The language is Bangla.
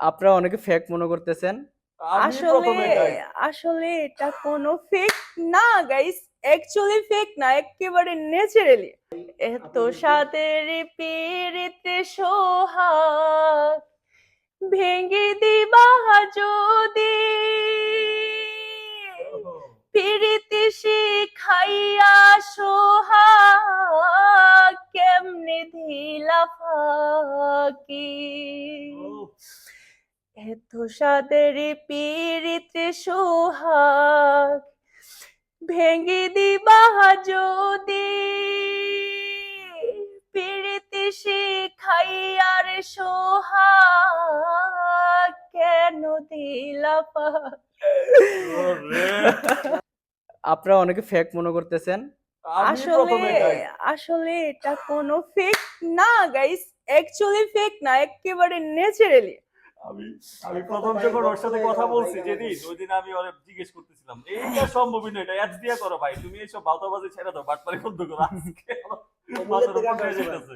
আপনারা অনেকে ফেক মনে করতেছেন। আমি আসলে প্রথমে গাইস আসলে এটা কোনো ফেক না গাইস, অ্যাকচুয়ালি ফেক না, একেবারে ন্যাচারালি। এত সাদের পিরিতে সোহাগ ভেঙে দিবা যদি, পিরিতি শিখাইয়া সোহাগ কেমনে দিলা ফাঁকি। এত সাদের পিরিতে সোহাগ ভেঙে দিবা যদি, পিরিতি শিখাইয়ার সোহাগ কেন দিলা আপনারা অনেকে ফেক মনে করতেছেন। আমি আসলে প্রথমে গাইস আসলে এটা কোনো ফেক না গাইস, অ্যাকচুয়ালি ফেক না, একেবারে ন্যাচারালি। আমি আমি প্রথম যখন ওর সাথে কথা বলছি যেদিন ওই দিন আমি ওরে জিজ্ঞেস করতেছিলাম এইটা সম্ভবই নয়, এটা অ্যাডস দিয়া করো ভাই, তুমি এইসব বালতাবাজি ছেড়ে দাও, বাটপারি বন্ধ করো। আজকে আমার মাথার উপর দিয়ে যাইতেছে।